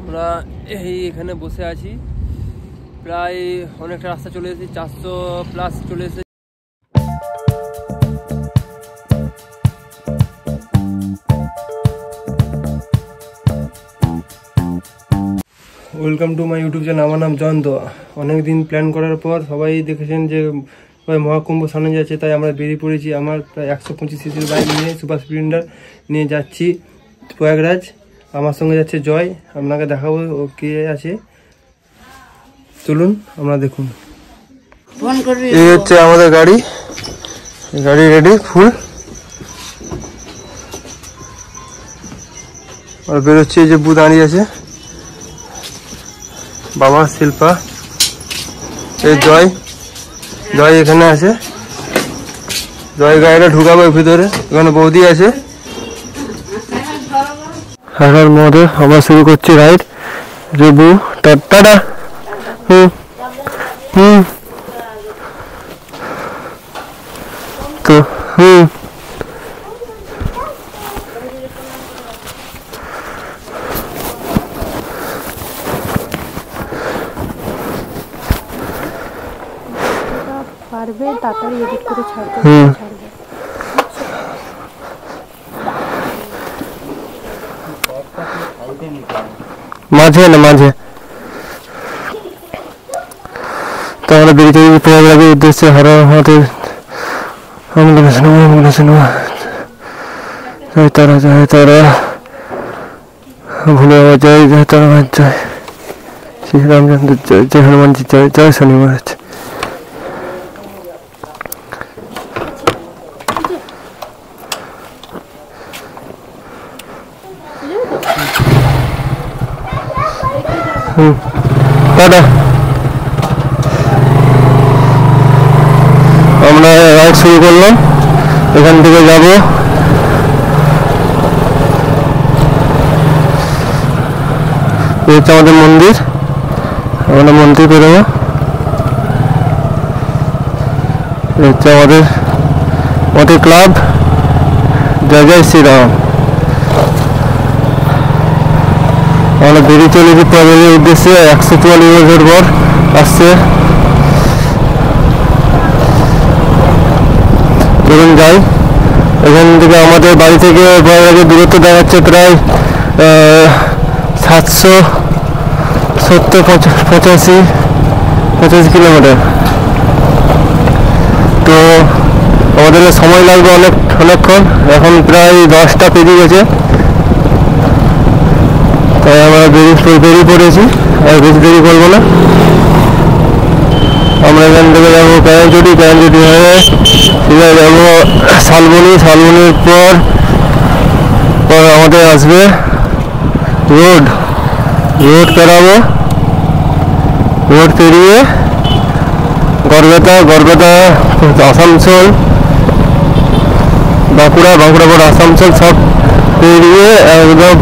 আমরা এখানে বসে আছি, প্রায় অনেকটা রাস্তা চলে এসেছি, 400+ চলে এসেছি। Welcome to my YouTube channel. আমার নাম জয়ন্ত। অনেকদিন প্ল্যান করার পর সবাই দেখেছেন যে মহাকুম্ভ সামনে যাচ্ছে, তাই আমরা বেরিয়ে পড়েছি। আমার প্রায় 125 সিসির বাইক নিয়ে সুপার স্প্লেন্ডার নিয়ে যাচ্ছি প্রয়াগরাজ। আমার সঙ্গে যাচ্ছে জয়, আপনাকে দেখাবো ও কে আছে, চলুন আমরা দেখুন। এই হচ্ছে আমাদের গাড়ি, গাড়ি রেডি ফুল, আর বেরোচ্ছে এই যে বু দাঁড়িয়ে আছে, বাবা শিল্পা, এই জয় এখানে আছে। জয় গাড়িটা ঢুকাবো ভিতরে, এখানে বৌদি আছে। হারার মধ্যে আমরা শুরু করছি রাইড। রেবু টাটা তো পারবে তাড়াতাড়ি এডিট করে ছাড়বে। মাঝে না মাঝে তো আমরা বেরিয়ে যাই প্রয়াগরাজের উদ্দেশ্যে। হর আমাদের জয় তারা, জয় তারা, ভুলে জয়, জয় তারা, জয় শ্রী রামচন্দ্র, জয় জয় হনুমানজি, জয় জয় শনি মহারাজ। টাটা। আমরা রাইড শুরু করলাম, এখান থেকে যাব আমাদের মন্দির, আমরা মন্দির বেরোবো। হচ্ছে আমাদের ক্লাব, জয় জয় শ্রীরাম। আমরা বেরিয়ে চলেছি প্রয়াগের উদ্দেশ্যে। 144 বছর পর আসছে, চলুন যাই। এখান থেকে আমাদের বাড়ি থেকে প্রয়াগের দূরত্ব দেখাচ্ছে প্রায় 770-85 কিলোমিটার। তো আমাদের সময় লাগবে অনেকক্ষণ, এখন প্রায় 10টা পেরিয়ে গেছে, তাই আমরা বেরিয়ে পড়েছি। আর বেশি দেরি করবো না, আমরা এখান থেকে যাবো ক্যারানচুটি হয়ে সিধা যাবো শালবনির পর আমাদের আসবে রোড পেরাবো। রোড পেরিয়ে গড়বেতা আসানসোল, বাঁকুড়া পর আসানসোল সব পেরিয়ে একদম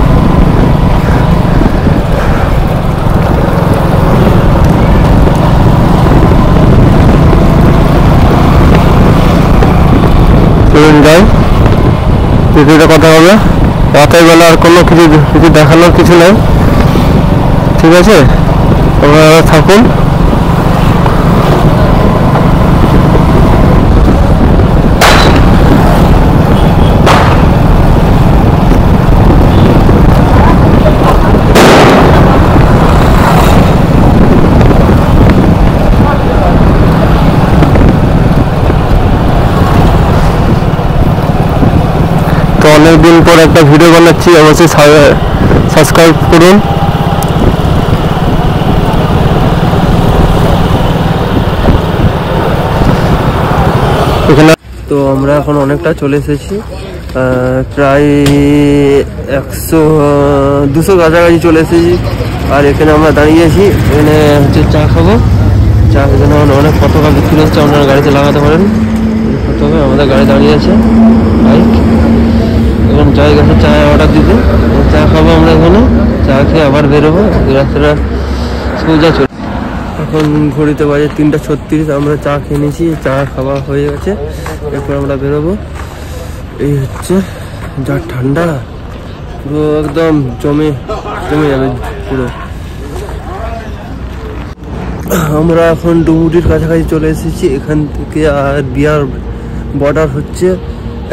যাই। কিছুটা কথা হবে রাতের বেলা, আর কোনো কিছু দেখানোর কিছু নেই, ঠিক আছে? আপনারা থাকুন। তো অনেকদিন পর একটা ভিডিও বানাচ্ছি, অবশ্যই সাবস্ক্রাইব করুন। এখানে তো আমরা এখন অনেকটা চলে এসেছি, প্রায় 100-200 কাছাকাছি চলে এসেছি। আর এখানে আমরা দাঁড়িয়েছি, এখানে হচ্ছে চা খাবো। চা এখানে অনেক পতাকা বিক্রি হচ্ছে, আপনারা গাড়িতে লাগাতে পারেন। পতাকা আমাদের গাড়ি দাঁড়িয়ে আছে, বাইক। এখন জয় গেছে চা অর্ডার দিতে, চা খাবো আমরা এখানে। চা খেয়ে আবার বেরোবো, রাস্তাটা সোজা চলে। এখন ঘড়িতে বাজে 3টা 36, আমরা চা খেয়ে নিয়েছি, চা খাওয়া হয়ে গেছে। এরপর আমরা বেরোবো। এই হচ্ছে যা ঠান্ডা, পুরো একদম জমে যাবে পুরো। আমরা এখন ডুমুরির কাছাকাছি চলে এসেছি। এখান থেকে আর বিহার বর্ডার হচ্ছে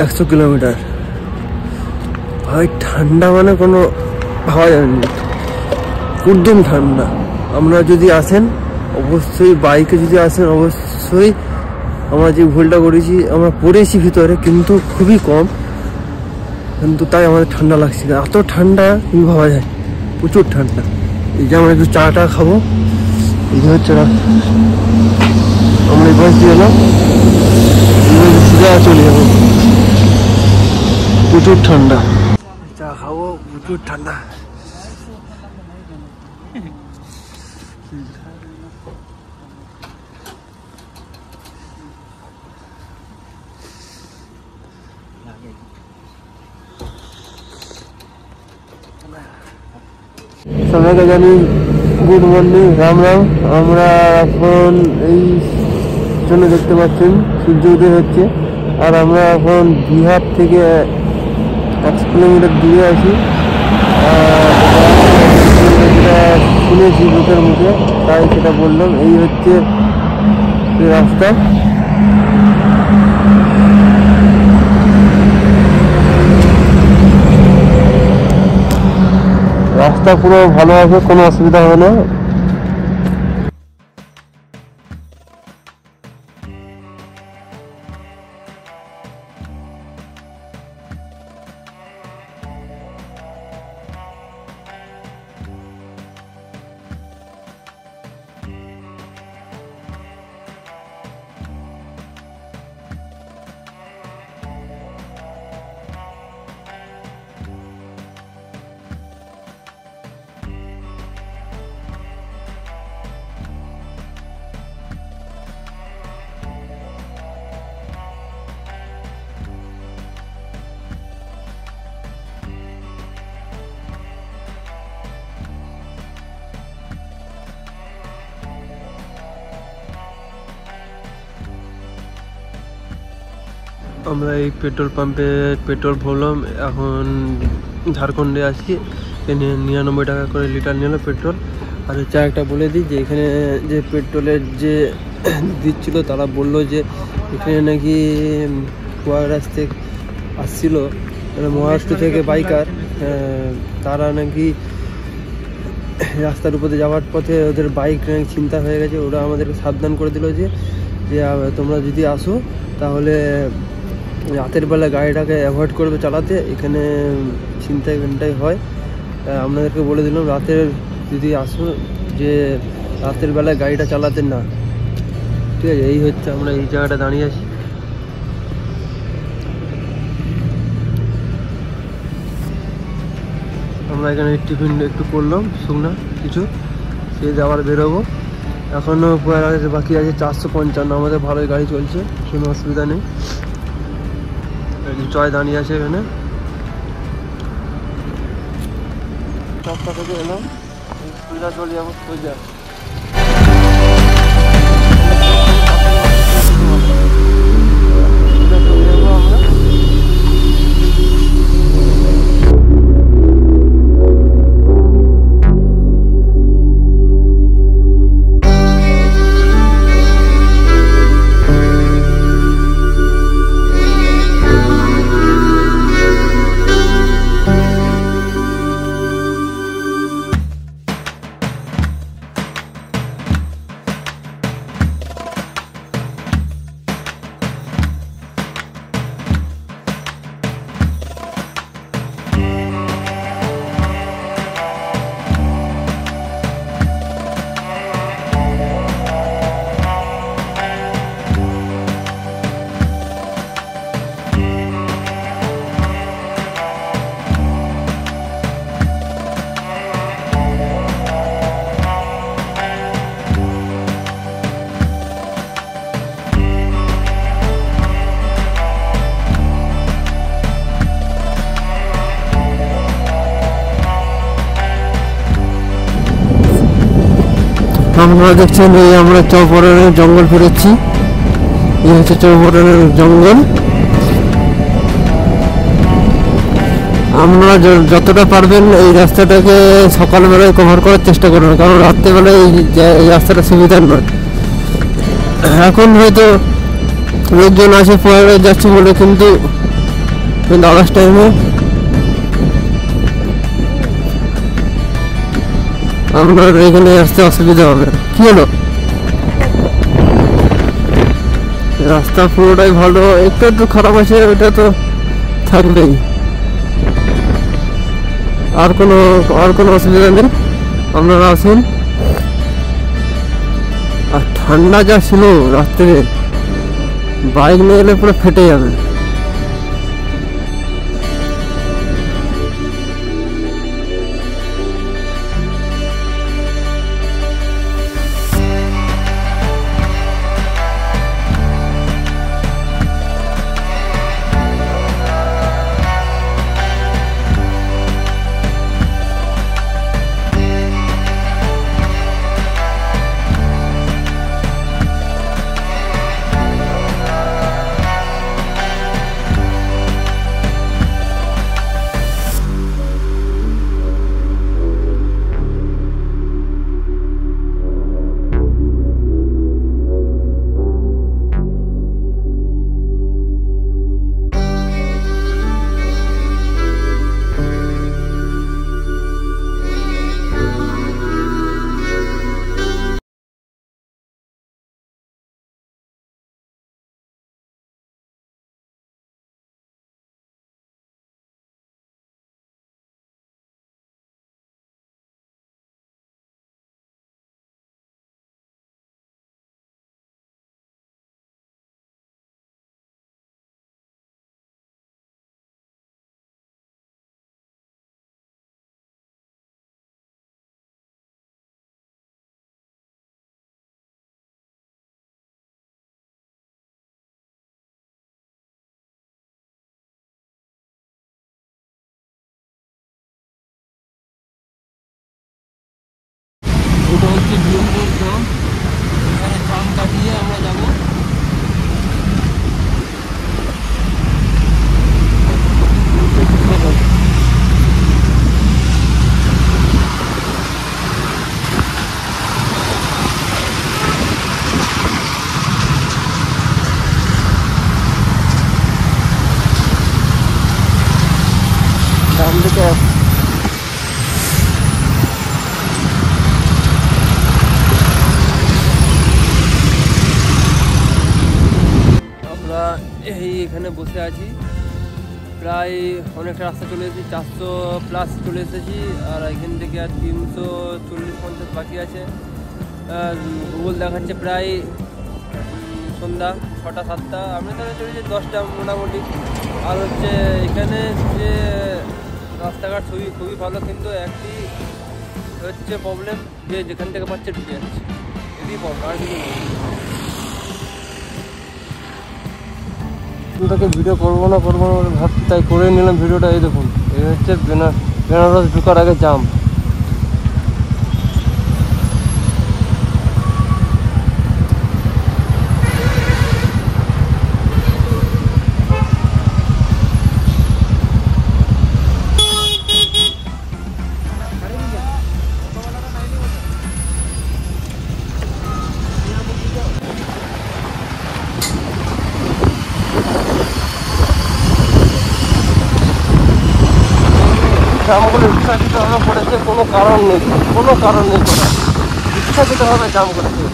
100 কিলোমিটার। ভাই ঠান্ডা মানে কোনো ভাবা যাবে না, একদম ঠান্ডা। আমরা যদি আসেন অবশ্যই, বাইকে যদি আসেন অবশ্যই, আমরা যে ভুলটা করেছি, আমরা পড়েছি ভিতরে কিন্তু খুবই কম, কিন্তু তাই আমাদের ঠান্ডা লাগছে না। এত ঠান্ডা তুমি ভাবা যায়, প্রচুর ঠান্ডা। এই যে আমরা একটু চা খাবো, এই যে হচ্ছে আমরা এই বাস দিয়ে এলাম, সোজা চলে যাবো। প্রচুর ঠান্ডা, চা খাবো, প্রচুর ঠান্ডা। সবাইকে জানি গুড মর্নিং, রাম রাম। আমরা এখন এই জন্য দেখতে পাচ্ছেন সূর্য উদয় হচ্ছে, আর আমরা এখন বিহার থেকে 100 কিলোমিটার দূরে আছি। যেটা শুনেছি লোকের মুখে, তাই সেটা বললাম। এই হচ্ছে রাস্তা। রাস্তা পুরো ভালো আছে, কোনো অসুবিধা হবে না। আমরা এই পেট্রোল পাম্পে পেট্রোল ভরলাম। এখন ঝাড়খণ্ডে আছি। 99 টাকা করে লিটার নিল পেট্রোল। আর হচ্ছে একটা বলে দিই যে এখানে যে পেট্রোলের যে দিচ্ছিল, তারা বললো যে এখানে নাকি কুয়ারাজ থেকে আসছিল, মানে মহারাষ্ট্র থেকে বাইকার, তারা নাকি রাস্তার উপরে যাওয়ার পথে ওদের বাইক নাকি ছিনতাই হয়ে গেছে। ওরা আমাদেরকে সাবধান করে দিল যে তোমরা যদি আসো তাহলে রাতের বেলা গাড়িটাকে অ্যাভয়েড করবে চালাতে, এখানে ছিনতাই হয়। আপনাদেরকে বলে দিলাম রাতের যদি আসো যে রাতের বেলায় গাড়িটা চালাতে না, ঠিক আছে। এই হচ্ছে আমরা এই জায়গাটা দাঁড়িয়ে আছি। আমরা এখানে টিফিন একটু করলাম শুকনা কিছু, সে আবার বেরোবো। এখনও বাকি আছে 455। আমাদের ভালোই গাড়ি চলছে, কোনো অসুবিধা নেই। জয় দাঁড়িয়ে আছে এখানে। সবটা থেকে এলাম, সোজা চলে যাবো সোজা। আপনারা দেখছেন এই আমরা চৌপড়ানের জঙ্গল পেরোচ্ছি। এই হচ্ছে চৌপড়ানের জঙ্গল। আপনারা যতটা পারবেন এই রাস্তাটাকে সকালবেলায় কভার করার চেষ্টা করবেন, কারণ রাত্রেবেলায় এই রাস্তাটা সুবিধার নয়। এখন হয়তো লোকজন আসে ফোয়ারে যাচ্ছে বলে, কিন্তু আওয়াজ টাইমে আপনার এখানে আসতে অসুবিধা হবে। কি হলো, রাস্তা পুরোটাই ভালো, একটু একটু খারাপ আছে, ওইটা তো থাকবেই। আর কোনো অসুবিধা নেই, আপনারা আসুন। আর ঠান্ডা যা ছিল রাত্রে, বাইক নিয়ে এলে পুরো ফেটে যাবে। এটা হচ্ছে বিএমপুর গ্রাম, এখানে ট্রাম কাটিয়ে আমরা যাবো। ডান দিকে এখানে বসে আছি, প্রায় অনেকটা রাস্তা চলে এসেছি, 400+ চলে এসেছি। আর এখান থেকে আর 340-50 বাকি আছে। গুগল দেখাচ্ছে প্রায় সন্ধ্যা 6টা-7টা, আমরা তাহলে চলেছি 10টা মোটামুটি। আর হচ্ছে এখানে যে রাস্তাঘাট খুবই ভালো, কিন্তু একটি হচ্ছে প্রবলেম যে যেখান থেকে পাচ্ছে ঢুকে যাচ্ছে, এটাই প্রবলেম, আর কিছু নেই। তোকে ভিডিও করবো না ভাবছি, তাই করে নিলাম ভিডিওটা। এই দেখুন, এই হচ্ছে বেনারস ঢোকার আগে জাম। জামগুলো ইচ্ছাকৃতভাবে পড়েছে, কোনো কারণ নেই করার, ইচ্ছাকৃতভাবে জাম করেছে।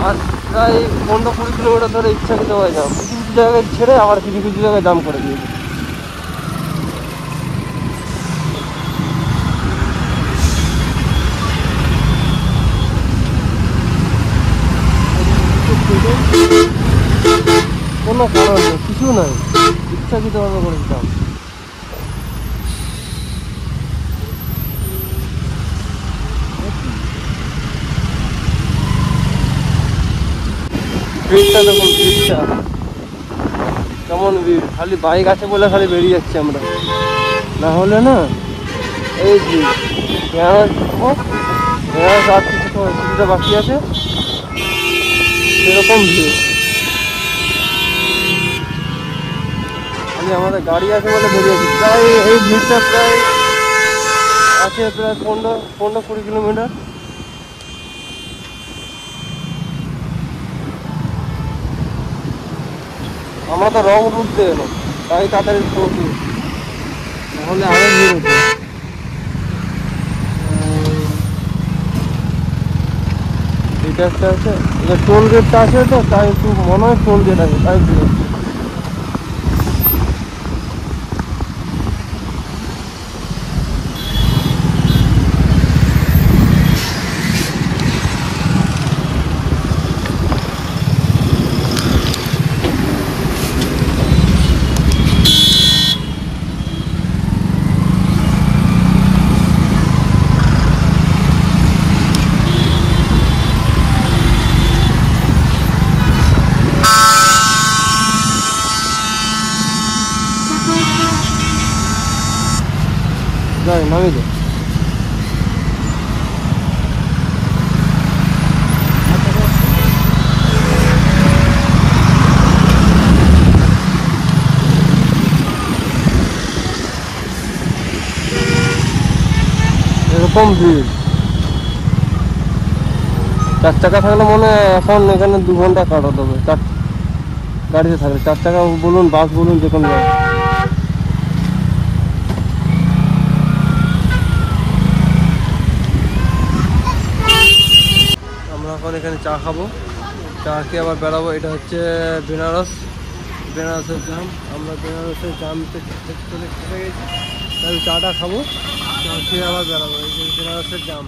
আর প্রায় 15-20 কিলোমিটার ধরে ইচ্ছাকৃতভাবে জাম, কিছু কিছু জায়গায় ছেড়ে আবার কিছু কিছু জায়গায় জাম করে দিয়েছে। কোনো কারণ নেই, কিছু নাই, ইচ্ছাকৃতভাবে করেছে জাম। ভিড়টা দেখুন, ভিড়টা কেমন ভিড়, খালি বাইক আছে বলে খালি বেরিয়ে যাচ্ছি আমরা, না হলে না এই আর কিছুটা বাকি আছে, সেরকম ভিড়। আমি আমাদের গাড়ি আছে বলে বেরিয়েছি। প্রায় এই ভিড়টা প্রায় আছে প্রায় 15-20 কিলোমিটার। আমরা তো রং রুট দিয়ে এলাম, তাই তাড়াতাড়ি পৌঁছি, নাহলে আরো ভিড় হতো। এটা একটা আছে, এটা টোল গেটটা আছে, তো তাই একটু মনে হয় টোল গেট আছে, তাই ভিড় হচ্ছে। যাই নামি তো। এরকম ভিড়, 4 চাকা থাকলে মনে হয় এখন এখানে 2 ঘন্টা কাটাতে হবে। গাড়িতে থাকলে 4 চাকা বলুন, বাস বলুন, যে কোনো আমরা এখন এখানে চা খাবো, চা খেয়ে আবার বেড়াবো। এটা হচ্ছে বেনারসের জাম। আমরা বেনারসের জামতে চলে গেছি, তাই চাটা খাবো, চা খেয়ে আবার বেড়াবো। এই যে বেনারসের জাম।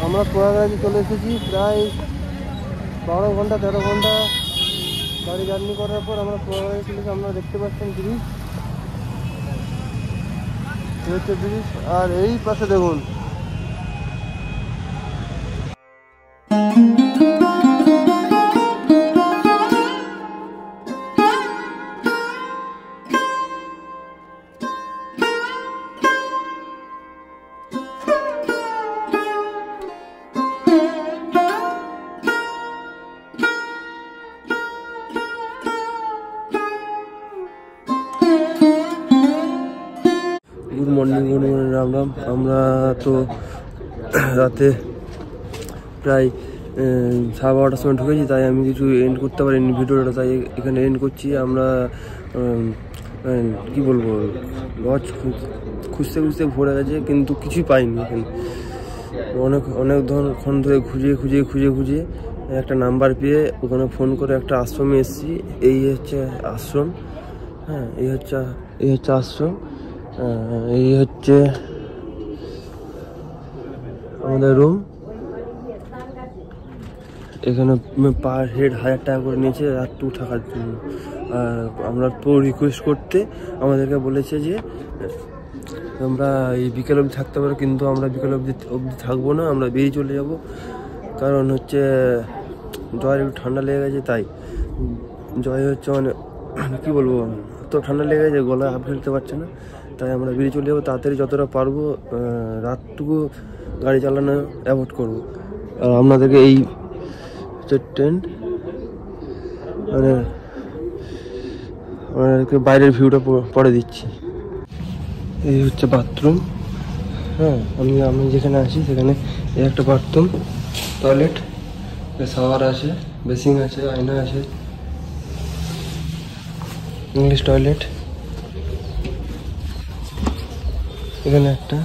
আমরা প্রয়াগরাজে চলে এসেছি। প্রায় 12 ঘন্টা 13 ঘন্টা গাড়ি জার্নি করার পর আমরা প্রয়াগরাজে চলে এসেছি। আপনারা দেখতে পাচ্ছেন ব্রিজ, হচ্ছে ব্রিজ। আর এই পাশে দেখুন, গুড মর্নিং রাম রাম। আমরা তো রাতে প্রায় 12:30 সময় ঢুকেছি, তাই আমি কিছু এন্ড করতে পারিনি ভিডিওটা, তাই এখানে এন্ড করছি। আমরা কি বলবো, লজ খুঁজতে ভরে গেছে, কিন্তু কিছুই পাইনি এখানে। অনেক ক্ষণ ধরে খুঁজে একটা নাম্বার পেয়ে ওখানে ফোন করে একটা আশ্রমে এসেছি। এই হচ্ছে আশ্রম। হ্যাঁ, এই হচ্ছে আশ্রম। এই হচ্ছে আমাদের রুম। এখানে পার হেড 1000 টাকা করে নিয়েছে রাতটুকু থাকার জন্য। আমরা তো রিকোয়েস্ট করতে আমাদেরকে বলেছে যে আমরা এই বিকেল অবধি থাকতে পারো, কিন্তু আমরা বিকেল অবধি থাকবো না, আমরা বেরিয়ে চলে যাব। কারণ হচ্ছে জয়ের একটু ঠান্ডা লেগে গেছে, তাই জয় হচ্ছে মানে কী বলবো, তো ঠান্ডা লেগে গেছে, গলায় হাফ ফেলতে পারছে না। তাই আমরা বেরিয়ে চলে যাবো তাড়াতাড়ি, যতটা পারবো রাতটুকু গাড়ি চালানো অ্যাভয়েড করবো। আর আপনাদেরকে এই হচ্ছে ট্রেন, মানে আপনাদেরকে বাইরের ভিউটা পরে দিচ্ছি। এই হচ্ছে বাথরুম। হ্যাঁ, আমি যেখানে আছি সেখানে এই একটা বাথরুম, টয়লেট, শাওয়ার আছে, বেসিং আছে, আয়না আছে, ইংলিশ টয়লেট। এখানে একটা,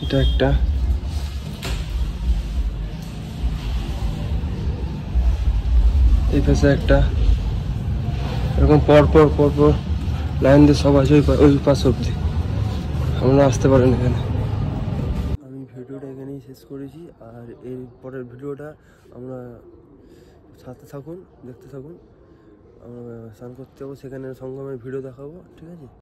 এটা একটা, এই পাশে একটা, এরকম পরপর লাইন দিয়ে সব আছে ওই পাশ অব্দি, আমরা আসতে পারেন এখানে। আমি ভিডিওটা এখানেই শেষ করেছি, আর এর পরের ভিডিওটা আমরা সাথে থাকুন, দেখতে থাকুন। আমরা স্নান করতে যাবো, সেখানে সঙ্গমের ভিডিও দেখাবো, ঠিক আছে।